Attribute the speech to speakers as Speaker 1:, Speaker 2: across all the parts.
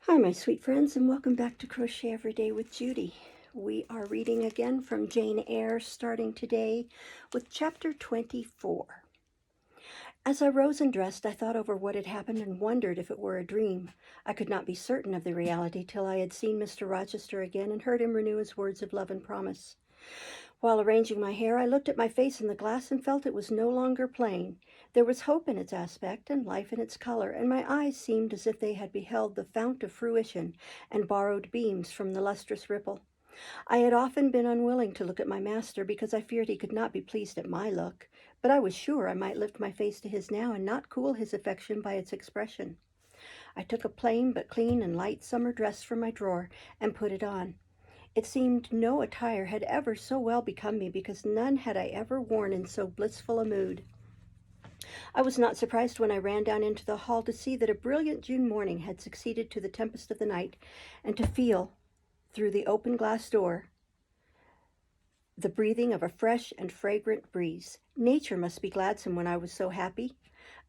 Speaker 1: Hi, my sweet friends, and welcome back to Crochet Every Day with Judy. We are reading again from Jane Eyre, starting today with chapter 24. As I rose and dressed, I thought over what had happened and wondered if it were a dream. I could not be certain of the reality till I had seen Mr. Rochester again and heard him renew his words of love and promise. While arranging my hair, I looked at my face in the glass and felt it was no longer plain. There was hope in its aspect and life in its color, and my eyes seemed as if they had beheld the fount of fruition and borrowed beams from the lustrous ripple. I had often been unwilling to look at my master because I feared he could not be pleased at my look, but I was sure I might lift my face to his now and not cool his affection by its expression. I took a plain but clean and light summer dress from my drawer and put it on. It seemed no attire had ever so well become me, because none had I ever worn in so blissful a mood. I was not surprised when I ran down into the hall to see that a brilliant June morning had succeeded to the tempest of the night, and to feel, through the open glass door, the breathing of a fresh and fragrant breeze. Nature must be gladsome when I was so happy.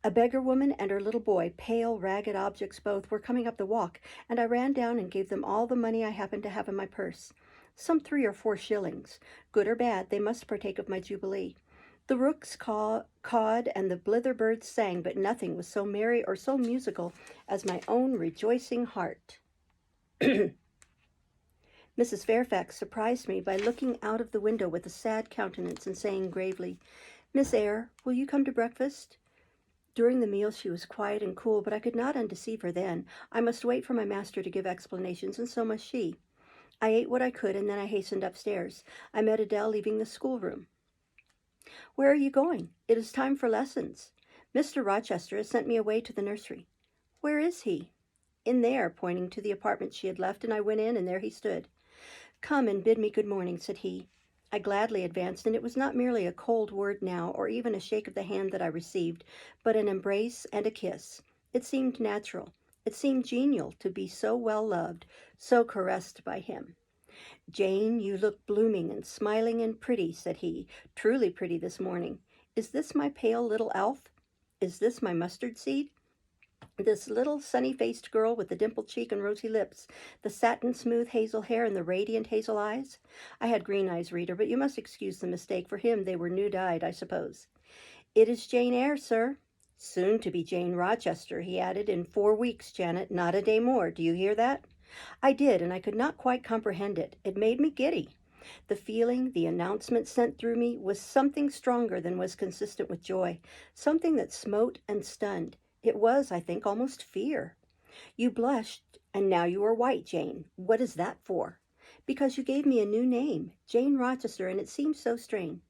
Speaker 1: A beggar woman and her little boy, pale, ragged objects both, were coming up the walk, and I ran down and gave them all the money I happened to have in my purse. Some 3 or 4 shillings. Good or bad, they must partake of my jubilee. The rooks cawed and the blither birds sang, but nothing was so merry or so musical as my own rejoicing heart. Mrs. Fairfax surprised me by looking out of the window with a sad countenance and saying gravely, "Miss Eyre, will you come to breakfast?" During the meal she was quiet and cool, but I could not undeceive her then. I must wait for my master to give explanations, and so must she. I ate what I could, and then I hastened upstairs. I met Adele leaving the schoolroom. "Where are you going? It is time for lessons. Mr. Rochester has sent me away to the nursery." "Where is he?" "In there," pointing to the apartment she had left, and I went in, and there he stood. "Come and bid me good morning," said he. I gladly advanced, and it was not merely a cold word now, or even a shake of the hand that I received, but an embrace and a kiss. It seemed natural. It seemed genial to be so well loved, so caressed by him. "Jane, you look blooming and smiling and pretty," said he, "truly pretty this morning. Is this my pale little elf? Is this my mustard seed? This little sunny-faced girl with the dimpled cheek and rosy lips, the satin-smooth hazel hair and the radiant hazel eyes? I had green eyes, reader, but you must excuse the mistake. For him they were new-dyed, I suppose. It is Jane Eyre, sir. Soon to be Jane Rochester," he added. "In 4 weeks, Janet, not a day more. Do you hear that?" I did, and I could not quite comprehend it. It made me giddy. The feeling the announcement sent through me was something stronger than was consistent with joy, something that smote and stunned. It was, I think, almost fear. "You blushed, and now you are white, Jane. What is that for?" "Because you gave me a new name, Jane Rochester, and it seems so strange."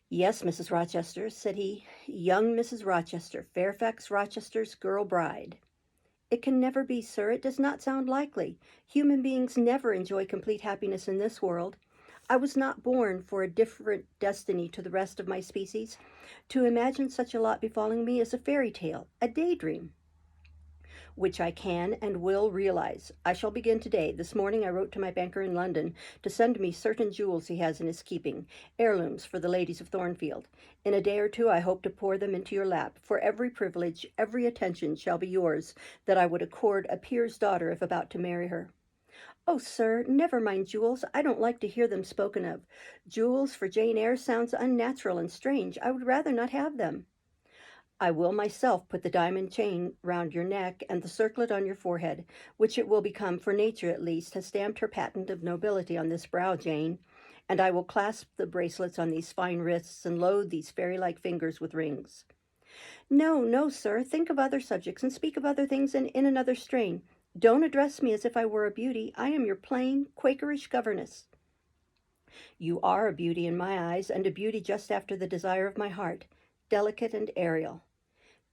Speaker 1: "Yes, Mrs. Rochester," said he, "young Mrs. Rochester, Fairfax Rochester's girl bride." "It can never be, sir. It does not sound likely. Human beings never enjoy complete happiness in this world. I was not born for a different destiny to the rest of my species. To imagine such a lot befalling me is a fairy tale, a daydream, which I can and will realize. I shall begin today. This morning I wrote to my banker in London to send me certain jewels he has in his keeping, heirlooms for the ladies of Thornfield. In a day or two I hope to pour them into your lap, for every privilege, every attention shall be yours that I would accord a peer's daughter if about to marry her." "Oh, sir, never mind jewels. I don't like to hear them spoken of. Jewels for Jane Eyre sounds unnatural and strange. I would rather not have them." "I will myself put the diamond chain round your neck and the circlet on your forehead, which it will become, for nature at least has stamped her patent of nobility on this brow, Jane, and I will clasp the bracelets on these fine wrists and load these fairy-like fingers with rings." "No, no, sir. Think of other subjects and speak of other things in another strain. Don't address me as if I were a beauty. I am your plain, Quakerish governess." "You are a beauty in my eyes, and a beauty just after the desire of my heart, delicate and aerial."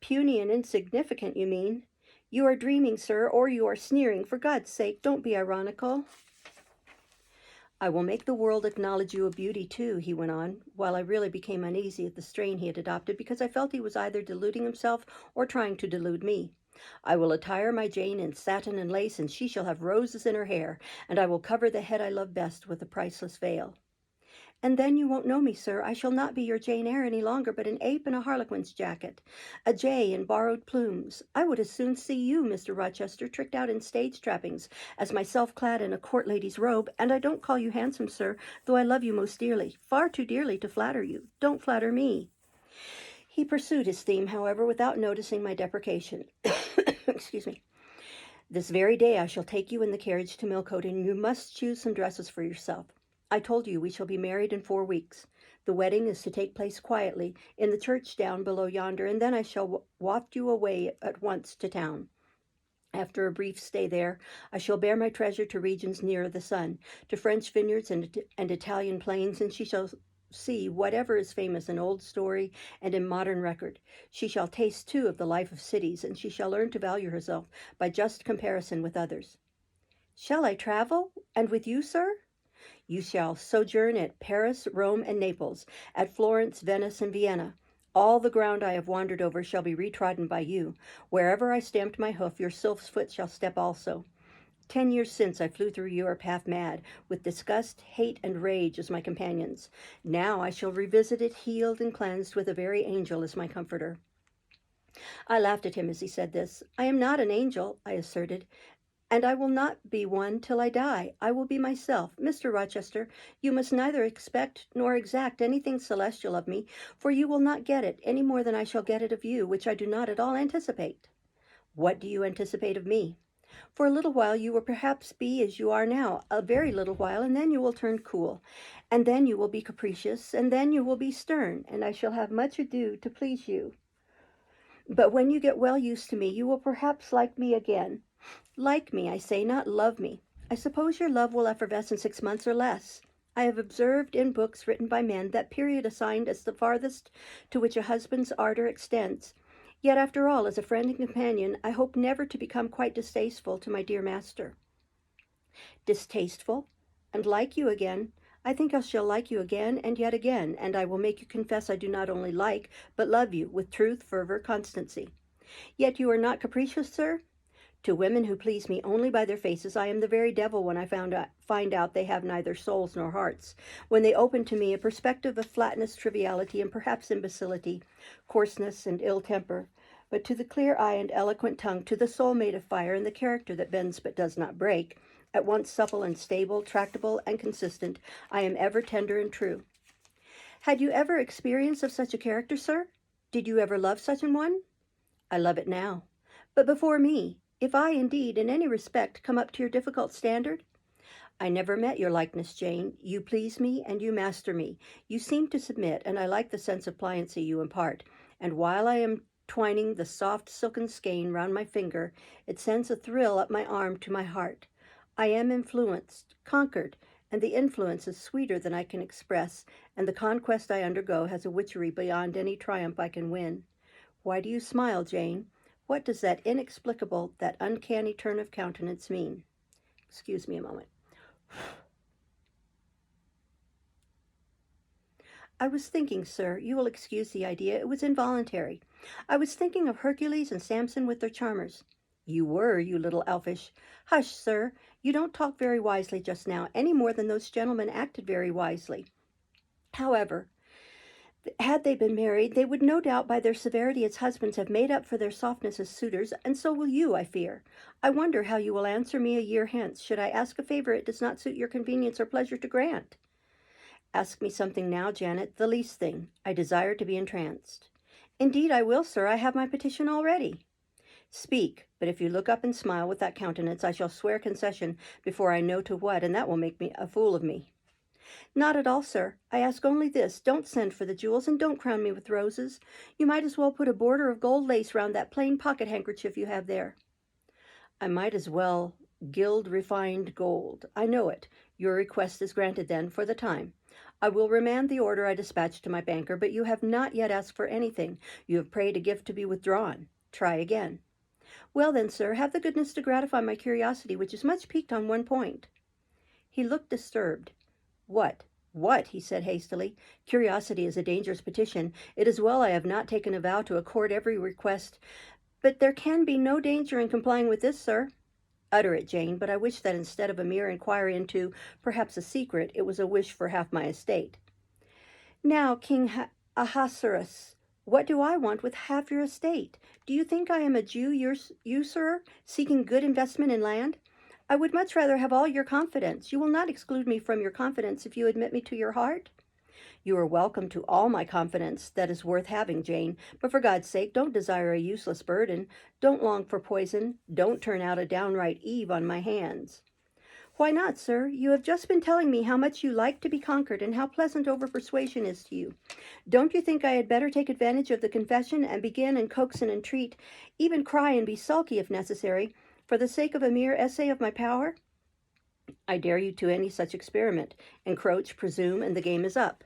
Speaker 1: "Puny and insignificant, you mean. You are dreaming, sir, or you are sneering. For God's sake, don't be ironical." "I will make the world acknowledge you a beauty, too," he went on, while I really became uneasy at the strain he had adopted, because I felt he was either deluding himself or trying to delude me. "I will attire my Jane in satin and lace, and she shall have roses in her hair, and I will cover the head I love best with a priceless veil." And then you won't know me, sir. I shall not be your Jane Eyre any longer, but an ape in a harlequin's jacket, a jay in borrowed plumes. I would as soon see you, Mr. Rochester, tricked out in stage trappings, as myself clad in a court lady's robe, and I don't call you handsome, sir, though I love you most dearly, far too dearly to flatter you. Don't flatter me. He pursued his theme, however, without noticing my deprecation. Excuse me. This very day I shall take you in the carriage to Millcote, and you must choose some dresses for yourself. I told you we shall be married in 4 weeks. The wedding is to take place quietly in the church down below yonder, and then I shall waft you away at once to town. After a brief stay there, I shall bear my treasure to regions nearer the sun, to French vineyards and Italian plains, and she shall see whatever is famous in old story and in modern record. She shall taste, too, of the life of cities, and she shall learn to value herself by just comparison with others. Shall I travel? And with you, sir? You shall sojourn at Paris, Rome, and Naples, at Florence, Venice, and Vienna. All the ground I have wandered over shall be retrodden by you. Wherever I stamped my hoof, your sylph's foot shall step also. 10 years since I flew through Europe half mad, with disgust, hate, and rage as my companions. Now I shall revisit it healed and cleansed, with a very angel as my comforter. I laughed at him as he said this. I am not an angel, I asserted, and I will not be one till I die. I will be myself. Mr. Rochester, you must neither expect nor exact anything celestial of me, for you will not get it, any more than I shall get it of you, which I do not at all anticipate. What do you anticipate of me? For a little while you will perhaps be as you are now, a very little while, and then you will turn cool, and then you will be capricious, and then you will be stern, and I shall have much ado to please you. But when you get well used to me, you will perhaps like me again. Like me, I say, not love me. I suppose your love will effervesce in 6 months or less. I have observed in books written by men that period assigned as the farthest to which a husband's ardor extends. Yet, after all, as a friend and companion, I hope never to become quite distasteful to my dear master. Distasteful? And like you again? I think I shall like you again, and I will make you confess I do not only like, but love you, with truth, fervor, constancy. Yet you are not capricious, sir? To women who please me only by their faces, I am the very devil when I find out they have neither souls nor hearts, when they open to me a perspective of flatness, triviality, and perhaps imbecility, coarseness, and ill temper. But to the clear eye and eloquent tongue, to the soul made of fire, and the character that bends but does not break, at once supple and stable, tractable and consistent, I am ever tender and true. Had you ever experience of such a character, sir? Did you ever love such an one? I love it now. But before me, if I, indeed, in any respect, come up to your difficult standard? I never met your likeness, Jane. You please me, and you master me. You seem to submit, and I like the sense of pliancy you impart. And while I am twining the soft silken skein round my finger, it sends a thrill up my arm to my heart. I am influenced, conquered, and the influence is sweeter than I can express, and the conquest I undergo has a witchery beyond any triumph I can win. Why do you smile, Jane? What does that inexplicable, that uncanny turn of countenance mean? Excuse me a moment. I was thinking, sir, you will excuse the idea, it was involuntary. I was thinking of Hercules and Samson with their charmers. You were, you little elfish. Hush, sir, you don't talk very wisely just now, any more than those gentlemen acted very wisely. However, had they been married, they would no doubt by their severity as husbands have made up for their softness as suitors, and so will you, I fear. I wonder how you will answer me a year hence, should I ask a favor it does not suit your convenience or pleasure to grant. Ask me something now, Janet, the least thing. I desire to be entranced. Indeed I will, sir, I have my petition already. Speak, but if you look up and smile with that countenance, I shall swear concession before I know to what, and that will make me a fool of me. Not at all, sir. I ask only this. Don't send for the jewels, and don't crown me with roses. You might as well put a border of gold lace round that plain pocket handkerchief you have there. I might as well gild refined gold. I know it. Your request is granted then, for the time. I will remand the order I dispatched to my banker, but you have not yet asked for anything. You have prayed a gift to be withdrawn. Try again. Well then, sir, have the goodness to gratify my curiosity, which is much piqued on one point. He looked disturbed. What, he said hastily. Curiosity is a dangerous petition. It is well I have not taken a vow to accord every request. But there can be no danger in complying with this, sir. Utter it, Jane, but I wish that instead of a mere inquiry into, perhaps a secret, it was a wish for half my estate. Now, King Ahasuerus, what do I want with half your estate? Do you think I am a Jew usurer seeking good investment in land? I would much rather have all your confidence. You will not exclude me from your confidence if you admit me to your heart? You are welcome to all my confidence that is worth having, Jane, but for God's sake, don't desire a useless burden. Don't long for poison. Don't turn out a downright Eve on my hands. Why not, sir? You have just been telling me how much you like to be conquered and how pleasant over-persuasion is to you. Don't you think I had better take advantage of the confession and begin and coax and entreat, even cry and be sulky if necessary, for the sake of a mere essay of my power? I dare you to any such experiment. Encroach, presume, and the game is up.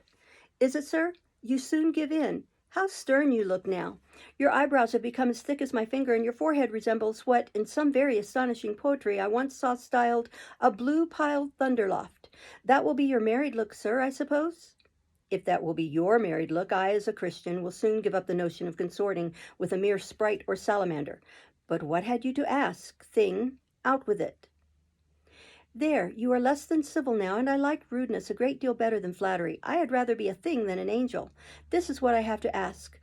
Speaker 1: Is it, sir? You soon give in. How stern you look now. Your eyebrows have become as thick as my finger, and your forehead resembles what, in some very astonishing poetry, I once saw styled a blue-piled thunderloft. That will be your married look, sir, I suppose? If that will be your married look, I, as a Christian, will soon give up the notion of consorting with a mere sprite or salamander. But what had you to ask, thing? Out with it. There, you are less than civil now, and I like rudeness a great deal better than flattery. I had rather be a thing than an angel. This is what I have to ask.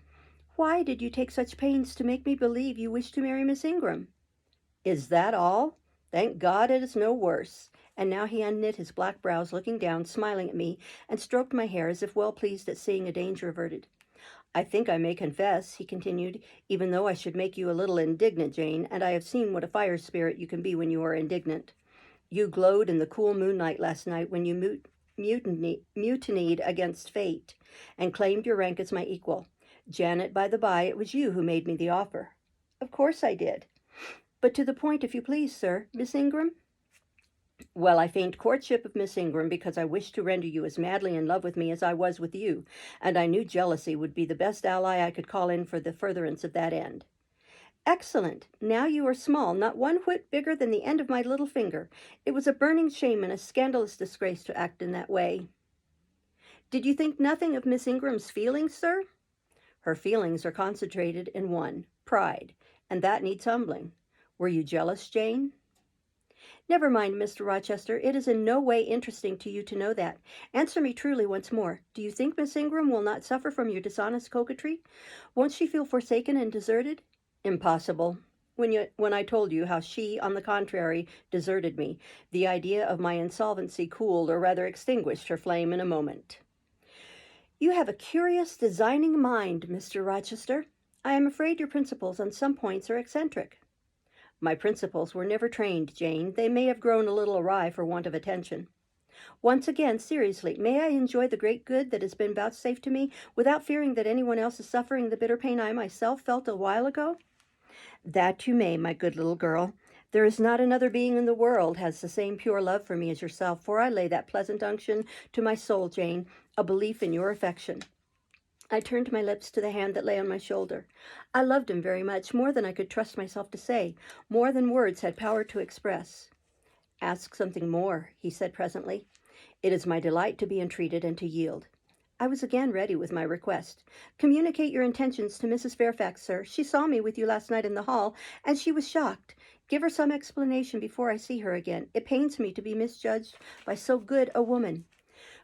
Speaker 1: Why did you take such pains to make me believe you wished to marry Miss Ingram? Is that all? Thank God it is no worse. And now he unknit his black brows, looking down, smiling at me, and stroked my hair as if well pleased at seeing a danger averted. I think I may confess, he continued, even though I should make you a little indignant, Jane, and I have seen what a fire spirit you can be when you are indignant. You glowed in the cool moonlight last night when you mutinied against fate and claimed your rank as my equal. Janet, by the by, it was you who made me the offer. Of course I did. But to the point, if you please, sir. Miss Ingram? Well, I feigned courtship of Miss Ingram because I wished to render you as madly in love with me as I was with you, and I knew jealousy would be the best ally I could call in for the furtherance of that end. Excellent. Now you are small, not one whit bigger than the end of my little finger. It was a burning shame and a scandalous disgrace to act in that way. Did you think nothing of Miss Ingram's feelings, sir? Her feelings are concentrated in one, pride, and that needs humbling. Were you jealous, Jane? Never mind, Mr. Rochester. It is in no way interesting to you to know that. Answer me truly once more. Do you think Miss Ingram will not suffer from your dishonest coquetry? Won't she feel forsaken and deserted? Impossible. When I told you how she, on the contrary, deserted me, the idea of my insolvency cooled or rather extinguished her flame in a moment. You have a curious, designing mind, Mr. Rochester. I am afraid your principles on some points are eccentric. My principles were never trained, Jane. They may have grown a little awry for want of attention. Once again, seriously, may I enjoy the great good that has been vouchsafed to me without fearing that anyone else is suffering the bitter pain I myself felt a while ago? That you may, my good little girl. There is not another being in the world has the same pure love for me as yourself, for I lay that pleasant unction to my soul, Jane, a belief in your affection. I turned my lips to the hand that lay on my shoulder. I loved him very much, more than I could trust myself to say, more than words had power to express. Ask something more, he said presently. It is my delight to be entreated and to yield. I was again ready with my request. Communicate your intentions to Mrs. Fairfax, sir. She saw me with you last night in the hall, and she was shocked. Give her some explanation before I see her again. It pains me to be misjudged by so good a woman.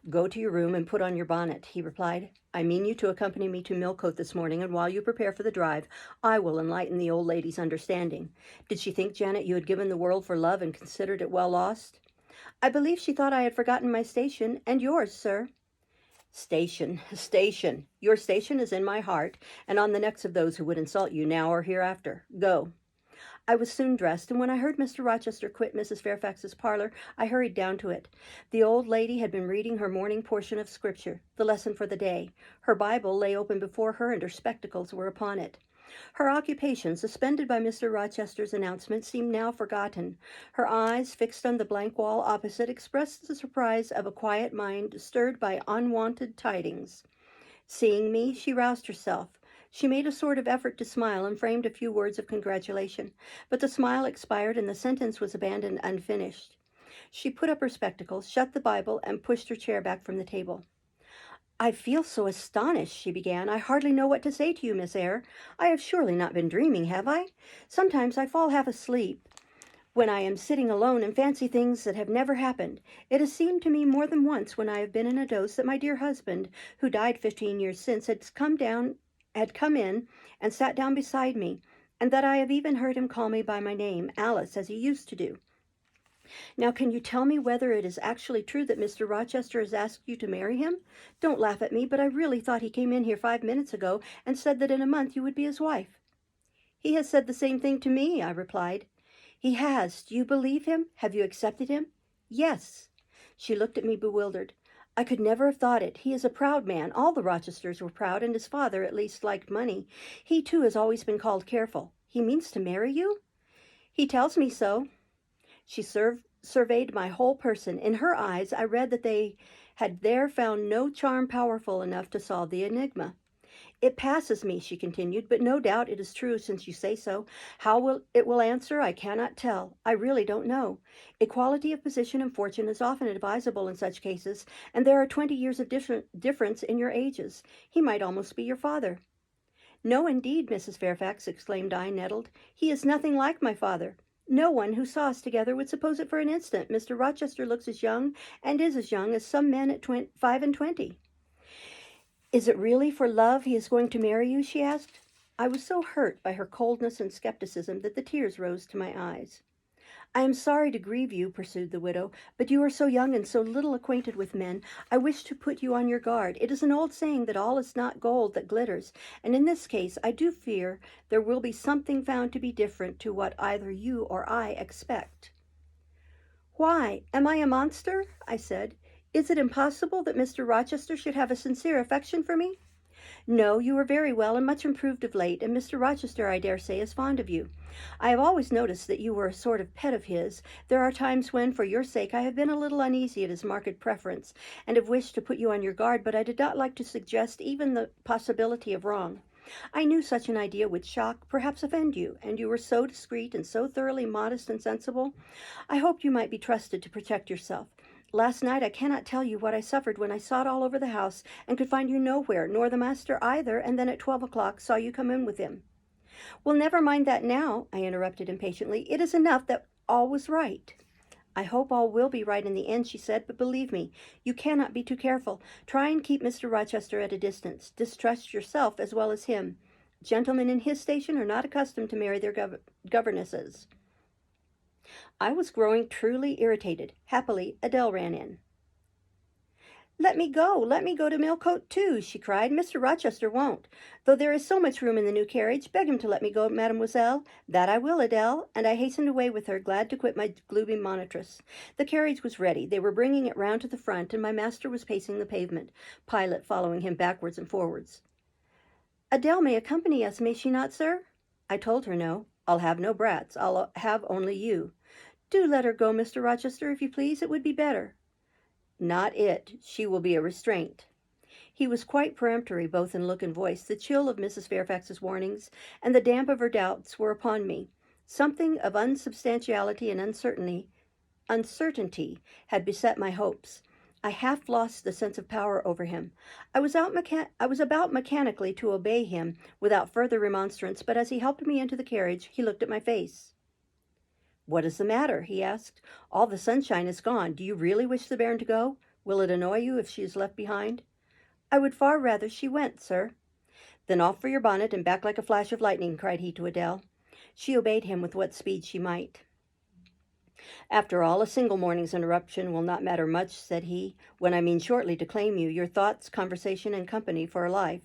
Speaker 1: Go to your room and put on your bonnet, he replied. I mean you to accompany me to Millcote this morning, and while you prepare for the drive, I will enlighten the old lady's understanding. Did she think, Janet, you had given the world for love and considered it well lost? I believe she thought I had forgotten my station, and yours, sir. Station. Your station is in my heart, and on the necks of those who would insult you now or hereafter. Go. I was soon dressed, and when I heard Mr. Rochester quit Mrs. Fairfax's parlor, I hurried down to it. The old lady had been reading her morning portion of Scripture, the lesson for the day. Her Bible lay open before her, and her spectacles were upon it. Her occupation, suspended by Mr. Rochester's announcement, seemed now forgotten. Her eyes, fixed on the blank wall opposite, expressed the surprise of a quiet mind stirred by unwonted tidings. Seeing me, she roused herself. She made a sort of effort to smile and framed a few words of congratulation, but the smile expired and the sentence was abandoned unfinished. She put up her spectacles, shut the Bible, and pushed her chair back from the table. I feel so astonished, she began. I hardly know what to say to you, Miss Eyre. I have surely not been dreaming, have I? Sometimes I fall half asleep. when I am sitting alone and fancy things that have never happened. It has seemed to me more than once when I have been in a doze that my dear husband, who died 15 years since, had come in and sat down beside me, and that I have even heard him call me by my name, Alice, as he used to do. Now, can you tell me whether it is actually true that Mr. Rochester has asked you to marry him? Don't laugh at me, but I really thought he came in here 5 minutes ago and said that in a month you would be his wife. He has said the same thing to me, I replied. He has. Do you believe him? Have you accepted him? Yes. She looked at me bewildered. I could never have thought it. He is a proud man. All the Rochesters were proud, and his father at least liked money. He, too, has always been called careful. He means to marry you? He tells me so. She surveyed my whole person. In her eyes, I read that they had there found no charm powerful enough to solve the enigma. It passes me, she continued, but no doubt it is true since you say so. How it will answer, I cannot tell. I really don't know. Equality of position and fortune is often advisable in such cases, and there are 20 years of difference in your ages. He might almost be your father. No, indeed, Mrs. Fairfax, exclaimed I, nettled. He is nothing like my father. No one who saw us together would suppose it for an instant. Mr. Rochester looks as young, and is as young, as some men at 25. Is it really for love he is going to marry you? She asked. I was so hurt by her coldness and skepticism that the tears rose to my eyes. I am sorry to grieve you, pursued the widow, but you are so young and so little acquainted with men. I wish to put you on your guard. It is an old saying that all is not gold that glitters, and in this case I do fear there will be something found to be different to what either you or I expect. Why, am I a monster? I said. Is it impossible that Mr. Rochester should have a sincere affection for me? No, you are very well and much improved of late, and Mr. Rochester, I dare say, is fond of you. I have always noticed that you were a sort of pet of his. There are times when, for your sake, I have been a little uneasy at his marked preference, and have wished to put you on your guard, but I did not like to suggest even the possibility of wrong. I knew such an idea would shock, perhaps offend you, and you were so discreet and so thoroughly modest and sensible. I hoped you might be trusted to protect yourself. Last night I cannot tell you what I suffered when I sought all over the house and could find you nowhere, nor the master either, and then at 12 o'clock saw you come in with him. Well, never mind that now, I interrupted impatiently. It is enough that all was right. I hope all will be right in the end, she said, but believe me, you cannot be too careful. Try and keep Mr. Rochester at a distance. Distrust yourself as well as him. Gentlemen in his station are not accustomed to marry their governesses. I was growing truly irritated. Happily, Adele ran in. Let me go to Millcote too, she cried. Mr. Rochester won't. Though there is so much room in the new carriage, beg him to let me go, mademoiselle. That I will, Adele, and I hastened away with her, glad to quit my gloomy monitress. The carriage was ready. They were bringing it round to the front, and my master was pacing the pavement, Pilot following him backwards and forwards. Adele may accompany us, may she not, sir? I told her no. I'll have no brats. I'll have only you. Do let her go, Mr. Rochester, if you please. It would be better. Not it. She will be a restraint. He was quite peremptory, both in look and voice. The chill of Mrs. Fairfax's warnings and the damp of her doubts were upon me. Something of unsubstantiality and uncertainty had beset my hopes. I half lost the sense of power over him. I was about mechanically to obey him without further remonstrance, but as he helped me into the carriage, he looked at my face. What is the matter? He asked. All the sunshine is gone. Do you really wish the bairn to go? Will it annoy you if she is left behind? I would far rather she went, sir. Then off for your bonnet and back like a flash of lightning, cried he to Adele. She obeyed him with what speed she might. After all, a single morning's interruption will not matter much, said he, when I mean shortly to claim you, your thoughts, conversation, and company for a life.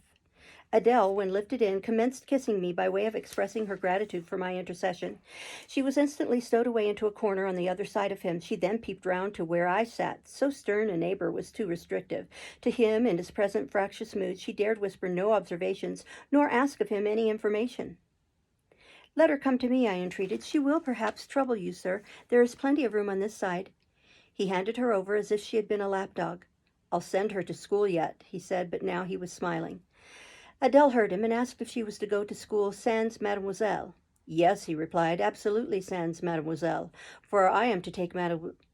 Speaker 1: Adele, when lifted in, commenced kissing me by way of expressing her gratitude for my intercession. She was instantly stowed away into a corner on the other side of him. She then peeped round to where I sat. So stern a neighbor was too restrictive. To him, in his present fractious mood, she dared whisper no observations, nor ask of him any information. Let her come to me, I entreated. She will perhaps trouble you, sir. There is plenty of room on this side. He handed her over as if she had been a lapdog. I'll send her to school yet, he said, but now he was smiling. Adele heard him and asked if she was to go to school sans mademoiselle. Yes, he replied, absolutely sans mademoiselle, for I am to take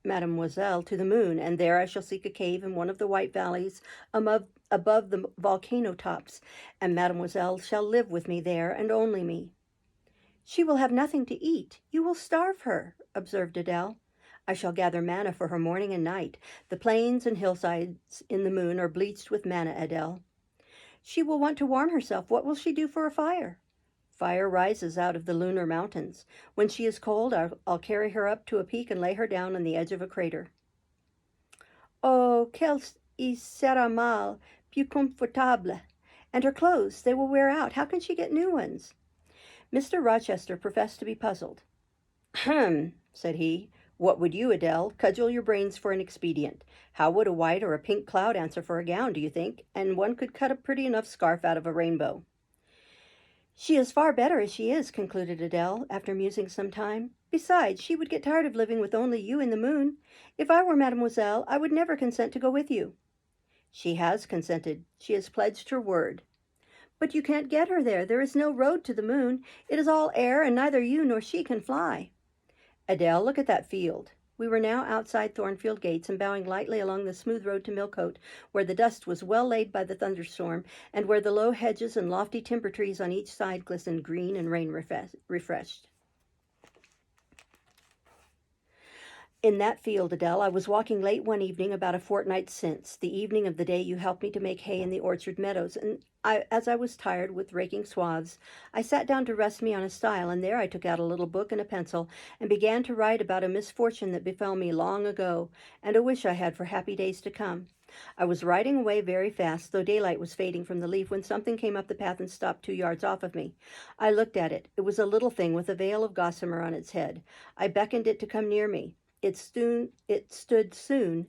Speaker 1: mademoiselle to the moon, and there I shall seek a cave in one of the white valleys above the volcano tops, and mademoiselle shall live with me there, and only me. She will have nothing to eat. You will starve her, observed Adele. I shall gather manna for her morning and night. The plains and hillsides in the moon are bleached with manna, Adele. She will want to warm herself. What will she do for a fire? Fire rises out of the lunar mountains. When she is cold, I'll carry her up to a peak and lay her down on the edge of a crater. Oh, qu'elle y sera mal, plus confortable. And her clothes, they will wear out. How can she get new ones? Mr. Rochester professed to be puzzled. Ahem, said he. What would you, Adele? Cudgel your brains for an expedient. How would a white or a pink cloud answer for a gown, do you think? And one could cut a pretty enough scarf out of a rainbow. She is far better as she is, concluded Adele, after musing some time. Besides, she would get tired of living with only you in the moon. If I were Mademoiselle, I would never consent to go with you. She has consented. She has pledged her word. But you can't get her there. There is no road to the moon. It is all air, and neither you nor she can fly. Adele, look at that field. We were now outside Thornfield Gates and bowing lightly along the smooth road to Millcote, where the dust was well laid by the thunderstorm, and where the low hedges and lofty timber trees on each side glistened green and rain-refreshed. In that field, Adele, I was walking late one evening about a fortnight since, the evening of the day you helped me to make hay in the orchard meadows, and as I was tired with raking swaths, I sat down to rest me on a stile, and there I took out a little book and a pencil, and began to write about a misfortune that befell me long ago, and a wish I had for happy days to come. I was riding away very fast, though daylight was fading from the leaf, when something came up the path and stopped 2 yards off of me. I looked at it. It was a little thing with a veil of gossamer on its head. I beckoned it to come near me. It stood soon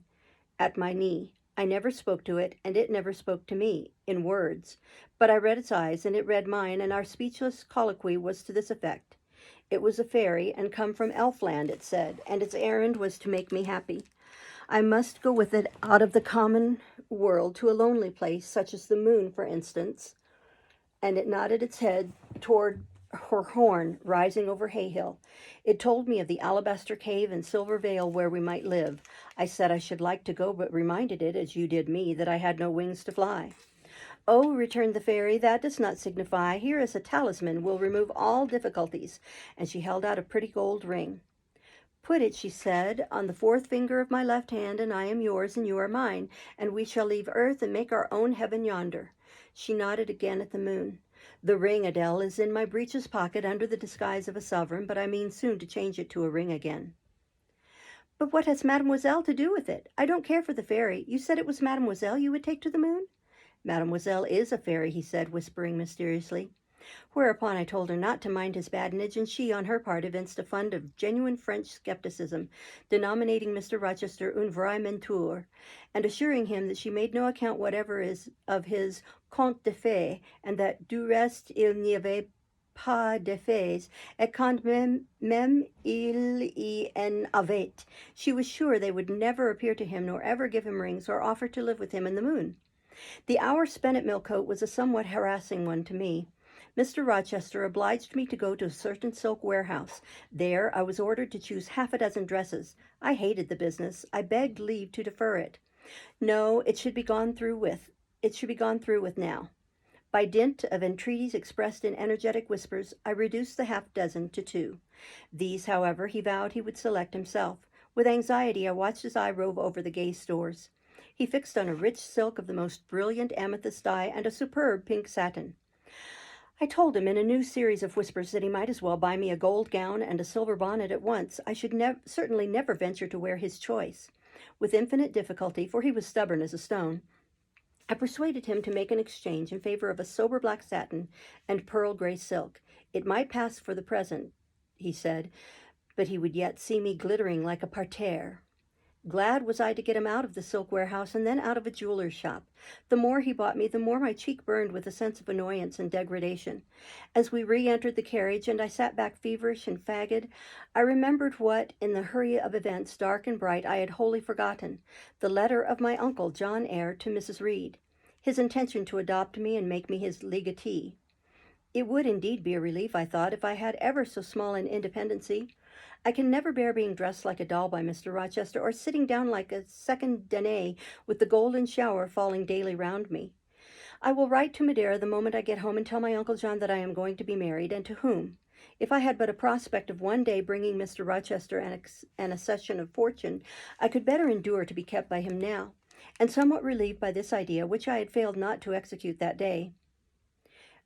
Speaker 1: at my knee. I never spoke to it, and it never spoke to me, in words. But I read its eyes, and it read mine, and our speechless colloquy was to this effect. It was a fairy, and come from Elfland, it said, and its errand was to make me happy. I must go with it out of the common world to a lonely place, such as the moon, for instance, and it nodded its head toward her horn rising over Hay Hill. It told me of the alabaster cave and silver vale where we might live. I said I should like to go, but reminded it, as you did me, that I had no wings to fly. Oh, returned the fairy, that does not signify. Here is a talisman will remove all difficulties. And she held out a pretty gold ring. Put it, she said, on the fourth finger of my left hand, and I am yours and you are mine, and we shall leave earth and make our own heaven yonder. She nodded again at the moon. The ring, Adele, is in my breeches pocket under the disguise of a sovereign, but I mean soon to change it to a ring again. But what has Mademoiselle to do with it? I don't care for the fairy. You said it was Mademoiselle you would take to the moon? Mademoiselle is a fairy, he said, whispering mysteriously. Whereupon I told her not to mind his badinage, and she, on her part, evinced a fund of genuine French skepticism, denominating Mr. Rochester un vrai menteur, and assuring him that she made no account whatever of his contes de fées, and that du reste il n'y avait pas de fées, et quand même il y en avait. She was sure they would never appear to him, nor ever give him rings, or offer to live with him in the moon. The hour spent at Millcote was a somewhat harassing one to me. Mr. Rochester obliged me to go to a certain silk warehouse. There I was ordered to choose half a dozen dresses. I hated the business. I begged leave to defer it. No, it should be gone through with. It should be gone through with now. By dint of entreaties expressed in energetic whispers, I reduced the half dozen to 2. These, however, he vowed he would select himself. With anxiety, I watched his eye rove over the gay stores. He fixed on a rich silk of the most brilliant amethyst dye and a superb pink satin. I told him in a new series of whispers that he might as well buy me a gold gown and a silver bonnet at once. I should certainly never venture to wear his choice. With infinite difficulty, for he was stubborn as a stone, I persuaded him to make an exchange in favor of a sober black satin and pearl gray silk. It might pass for the present, he said, but he would yet see me glittering like a parterre. Glad was I to get him out of the silk warehouse and then out of a jeweler's shop. The more he bought me, the more my cheek burned with a sense of annoyance and degradation. As we re-entered the carriage and I sat back feverish and fagged, I remembered what, in the hurry of events dark and bright, I had wholly forgotten, the letter of my uncle, John Eyre, to Mrs. Reed, his intention to adopt me and make me his legatee. It would indeed be a relief, I thought, if I had ever so small an independency. I can never bear being dressed like a doll by Mr. Rochester, or sitting down like a second Danae with the golden shower falling daily round me. I will write to Madeira the moment I get home and tell my Uncle John that I am going to be married, and to whom. If I had but a prospect of one day bringing Mr. Rochester an accession of fortune, I could better endure to be kept by him now, and somewhat relieved by this idea, which I had failed not to execute that day,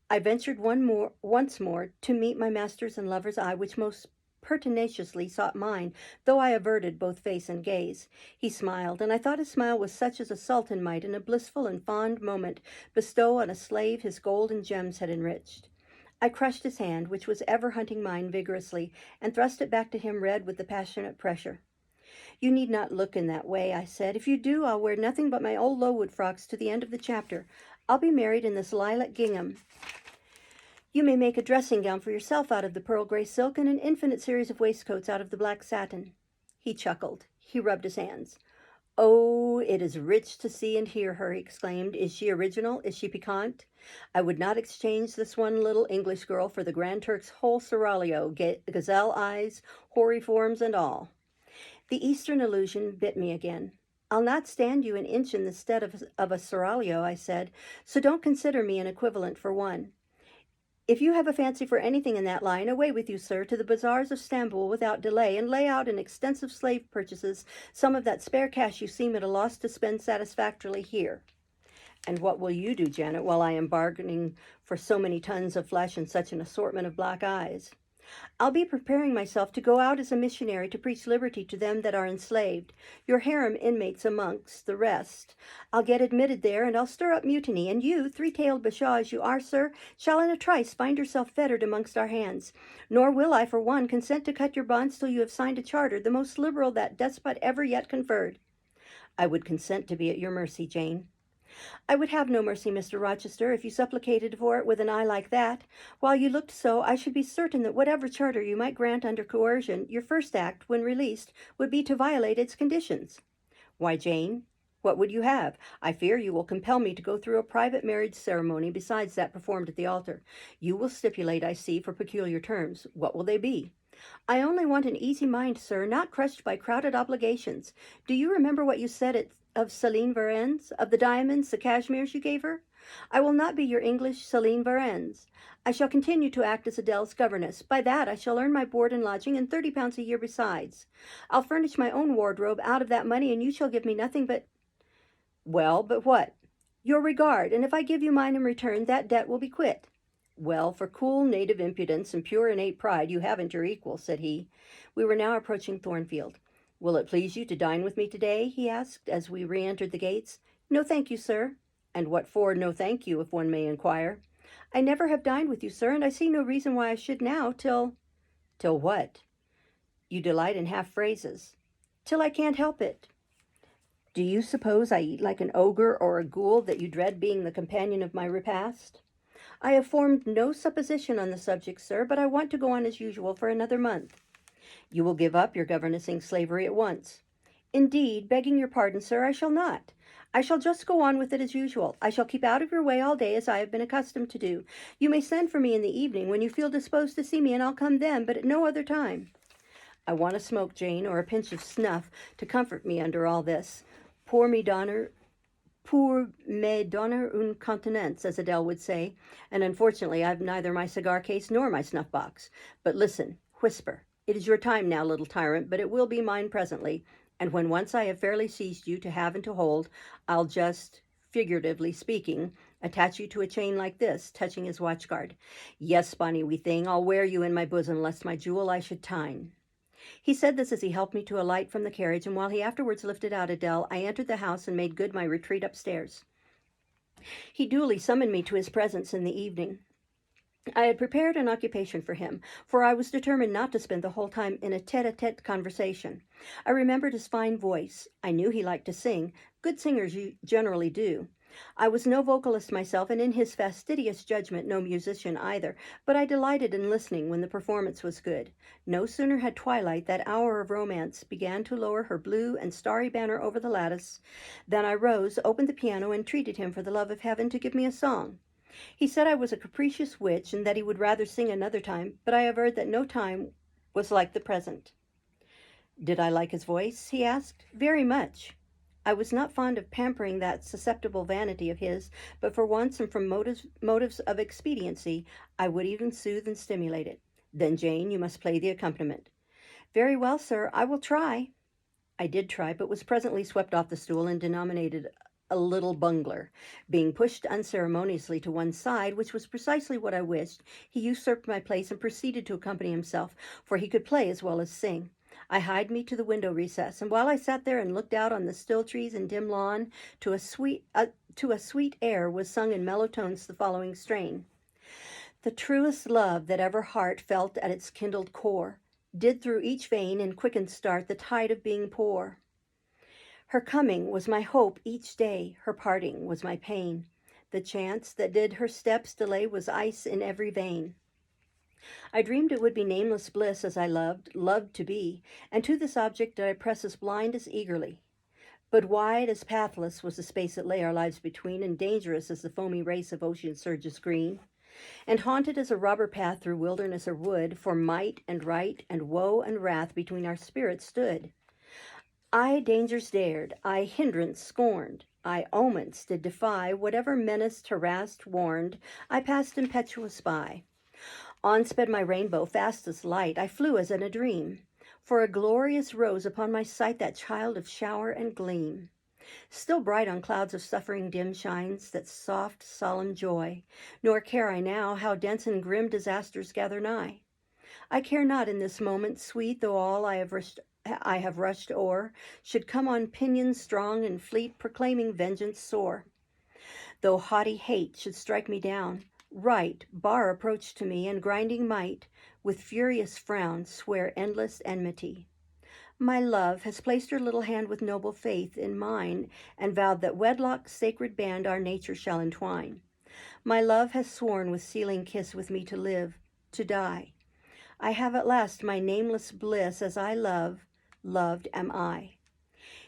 Speaker 1: I ventured once more to meet my master's and lover's eye, which most pertinaciously sought mine, though I averted both face and gaze. He smiled, and I thought his smile was such as a sultan might, in a blissful and fond moment, bestow on a slave his gold and gems had enriched. I crushed his hand, which was ever hunting mine vigorously, and thrust it back to him red with the passionate pressure. You need not look in that way, I said. If you do, I'll wear nothing but my old Lowood frocks to the end of the chapter. I'll be married in this lilac gingham. You may make a dressing gown for yourself out of the pearl gray silk, and an infinite series of waistcoats out of the black satin. He chuckled. He rubbed his hands. Oh, it is rich to see and hear her, he exclaimed. Is she original? Is she piquant? I would not exchange this one little English girl for the Grand Turk's whole seraglio, gazelle eyes, hoary forms, and all. The Eastern allusion bit me again. I'll not stand you an inch in the stead of a seraglio, I said, so don't consider me an equivalent for one. If you have a fancy for anything in that line, away with you, sir, to the bazaars of Stamboul without delay, and lay out in extensive slave purchases some of that spare cash you seem at a loss to spend satisfactorily here. And what will you do, Janet, while I am bargaining for so many tons of flesh and such an assortment of black eyes? I'll be preparing myself to go out as a missionary to preach liberty to them that are enslaved, your harem inmates amongst the rest. I'll get admitted there, and I'll stir up mutiny, and you, three-tailed bashaw as you are, sir, shall in a trice find yourself fettered amongst our hands. Nor will I, for one, consent to cut your bonds till you have signed a charter, the most liberal that despot ever yet conferred. I would consent to be at your mercy, Jane. I would have no mercy, Mr. Rochester, if you supplicated for it with an eye like that. While you looked so, I should be certain that whatever charter you might grant under coercion, your first act, when released, would be to violate its conditions. Why, Jane, what would you have? I fear you will compel me to go through a private marriage ceremony besides that performed at the altar. You will stipulate, I see, for peculiar terms. What will they be? I only want an easy mind, sir, not crushed by crowded obligations. Do you remember what you said of Céline Varens, of the diamonds, the cashmeres you gave her? I will not be your English Céline Varens. I shall continue to act as Adele's governess. By that I shall earn my board and lodging, and £30 a year besides. I'll furnish my own wardrobe out of that money, and you shall give me nothing but— Well, but what? Your regard, and if I give you mine in return, that debt will be quit. Well, for cool native impudence and pure innate pride, you haven't your equal, said he. We were now approaching Thornfield. Will it please you to dine with me today? He asked, as we re-entered the gates. No, thank you, sir. And what for no thank you, if one may inquire? I never have dined with you, sir, and I see no reason why I should now, till— Till what? You delight in half-phrases. Till I can't help it. Do you suppose I eat like an ogre or a ghoul, that you dread being the companion of my repast? I have formed no supposition on the subject, sir, but I want to go on as usual for another month. You will give up your governessing slavery at once. Indeed, begging your pardon, sir, I shall not. I shall just go on with it as usual. I shall keep out of your way all day, as I have been accustomed to do. You may send for me in the evening when you feel disposed to see me, and I'll come then, but at no other time. I want a smoke, Jane, or a pinch of snuff to comfort me under all this. Pour me donner une contenance, as Adele would say, and unfortunately I've neither my cigar case nor my snuff box. But listen, whisper. It is your time now, little tyrant, but it will be mine presently, and when once I have fairly seized you to have and to hold, I'll just, figuratively speaking, attach you to a chain like this, touching his watch-guard. Yes, bonny wee thing, I'll wear you in my bosom, lest my jewel I should tine. He said this as he helped me to alight from the carriage, and while he afterwards lifted out Adele, I entered the house and made good my retreat upstairs. He duly summoned me to his presence in the evening. I had prepared an occupation for him, for I was determined not to spend the whole time in a tete-a-tete conversation. I remembered his fine voice. I knew he liked to sing. Good singers generally do. I was no vocalist myself, and in his fastidious judgment no musician either, but I delighted in listening when the performance was good. No sooner had twilight, that hour of romance, began to lower her blue and starry banner over the lattice, than I rose, opened the piano, and entreated him for the love of heaven to give me a song. He said I was a capricious witch, and that he would rather sing another time, but I averred that no time was like the present. Did I like his voice? He asked. Very much. I was not fond of pampering that susceptible vanity of his, but for once and from motives of expediency, I would even soothe and stimulate it. Then, Jane, you must play the accompaniment. Very well, sir, I will try. I did try, but was presently swept off the stool and denominated a little bungler. Being pushed unceremoniously to one side, which was precisely what I wished, he usurped my place and proceeded to accompany himself, for he could play as well as sing. I hied me to the window recess, and while I sat there and looked out on the still trees and dim lawn, to a sweet air was sung in mellow tones the following strain: The truest love that ever heart felt at its kindled core did through each vein in quickened start the tide of being pour. Her coming was my hope each day, her parting was my pain. The chance that did her steps delay was ice in every vein. I dreamed it would be nameless bliss as I loved to be, and to this object did I press as blind as eagerly. But wide as pathless was the space that lay our lives between, and dangerous as the foamy race of ocean surges green, and haunted as a robber path through wilderness or wood, for might and right and woe and wrath between our spirits stood. I dangers dared, I hindrance scorned, I omens did defy, whatever menaced, harassed, warned, I passed impetuous by. On sped my rainbow, fast as light, I flew as in a dream, for a glorious rose upon my sight, that child of shower and gleam. Still bright on clouds of suffering dim shines that soft, solemn joy, nor care I now how dense and grim disasters gather nigh. I care not in this moment, sweet though all I have rushed o'er, should come on pinions strong and fleet, proclaiming vengeance sore. Though haughty hate should strike me down, right bar approach to me, and grinding might, with furious frown, swear endless enmity. My love has placed her little hand with noble faith in mine, and vowed that wedlock's sacred band our nature shall entwine. My love has sworn with sealing kiss with me to live, to die. I have at last my nameless bliss, as I loved am I.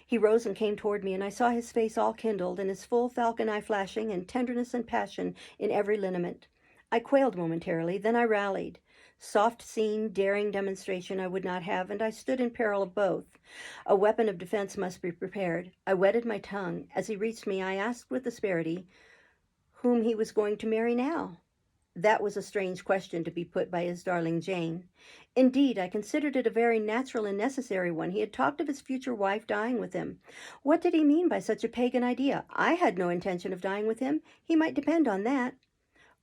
Speaker 1: He rose and came toward me, and I saw his face all kindled, and his full falcon eye flashing, and tenderness and passion in every lineament. I quailed momentarily, then I rallied. Soft scene, daring demonstration I would not have, and I stood in peril of both. A weapon of defense must be prepared. I wetted my tongue. As he reached me, I asked with asperity whom he was going to marry now. That was a strange question to be put by his darling Jane. Indeed, I considered it a very natural and necessary one. He had talked of his future wife dying with him. What did he mean by such a pagan idea? I had no intention of dying with him. He might depend on that.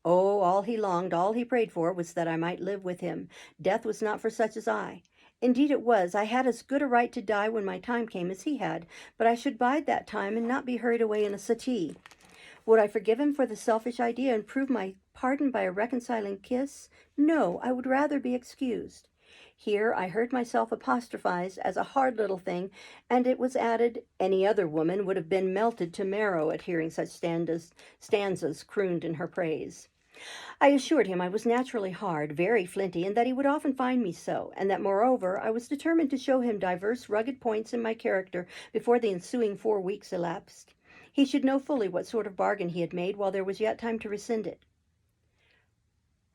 Speaker 1: Oh, all he longed, all he prayed for, was that I might live with him. Death was not for such as I. Indeed it was. I had as good a right to die when my time came as he had, but I should bide that time and not be hurried away in a settee. Would I forgive him for the selfish idea and prove my pardon by a reconciling kiss? No, I would rather be excused. Here I heard myself apostrophized as a hard little thing, and it was added, any other woman would have been melted to marrow at hearing such stanzas crooned in her praise. I assured him I was naturally hard, very flinty, and that he would often find me so, and that, moreover, I was determined to show him divers rugged points in my character before the ensuing 4 weeks elapsed. He should know fully what sort of bargain he had made while there was yet time to rescind it.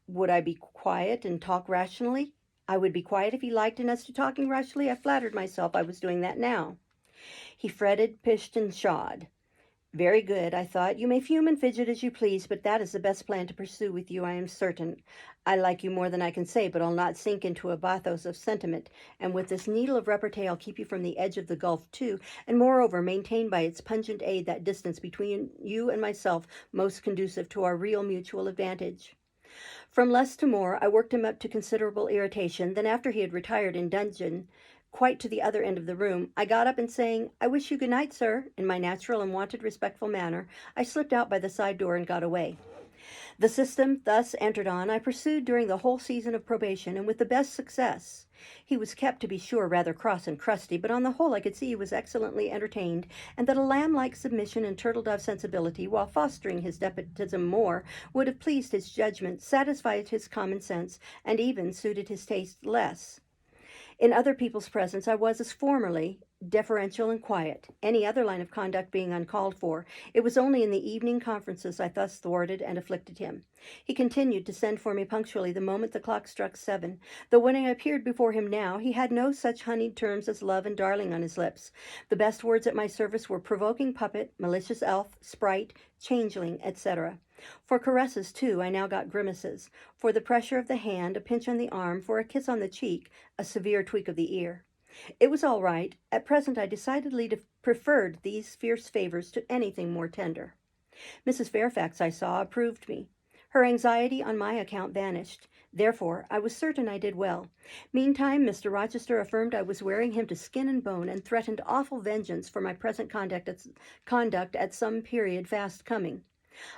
Speaker 1: Would I be quiet and talk rationally? I would be quiet if he liked, and as to talking rationally, I flattered myself I was doing that now. He fretted, pished, and pshawed. Very good, I thought. You may fume and fidget as you please, but that is the best plan to pursue with you, I am certain. I like you more than I can say, but I'll not sink into a bathos of sentiment, and with this needle of repartee I'll keep you from the edge of the gulf too, and moreover maintain by its pungent aid that distance between you and myself most conducive to our real mutual advantage. From less to more, I worked him up to considerable irritation. Then, after he had retired in dudgeon, quite to the other end of the room, I got up and saying, I wish you good night, sir, in my natural and wonted respectful manner, I slipped out by the side door and got away. The system thus entered on, I pursued during the whole season of probation, and with the best success. He was kept, to be sure, rather cross and crusty, but on the whole I could see he was excellently entertained, and that a lamb-like submission and turtle-dove sensibility, while fostering his despotism more, would have pleased his judgment, satisfied his common sense, and even suited his taste less. In other people's presence I was, as formerly, deferential and quiet, any other line of conduct being uncalled for. It was only in the evening conferences I thus thwarted and afflicted him. He continued to send for me punctually the moment the clock struck 7, though when I appeared before him now, he had no such honeyed terms as love and darling on his lips. The best words at my service were provoking puppet, malicious elf, sprite, changeling, etc. For caresses, too, I now got grimaces. For the pressure of the hand, a pinch on the arm, for a kiss on the cheek, a severe tweak of the ear. It was all right. At present I decidedly preferred these fierce favors to anything more tender. Mrs. Fairfax, I saw, approved me. Her anxiety on my account vanished. Therefore, I was certain I did well. Meantime, Mr. Rochester affirmed I was wearing him to skin and bone, and threatened awful vengeance for my present conduct at some period fast coming.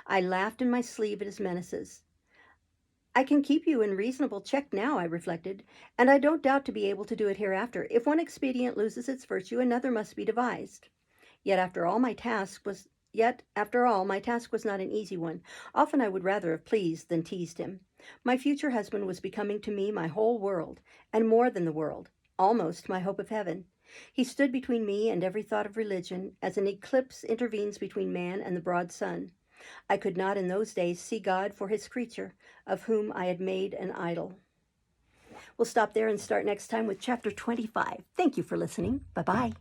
Speaker 1: I laughed in my sleeve at his menaces. I can keep you in reasonable check now, I reflected, and I don't doubt to be able to do it hereafter. If one expedient loses its virtue, another must be devised. After all, my task was not an easy one. Often I would rather have pleased than teased him. My future husband was becoming to me my whole world, and more than the world, almost my hope of heaven. He stood between me and every thought of religion, as an eclipse intervenes between man and the broad sun. I could not in those days see God for his creature, of whom I had made an idol. We'll stop there and start next time with chapter 25. Thank you for listening. Bye-bye.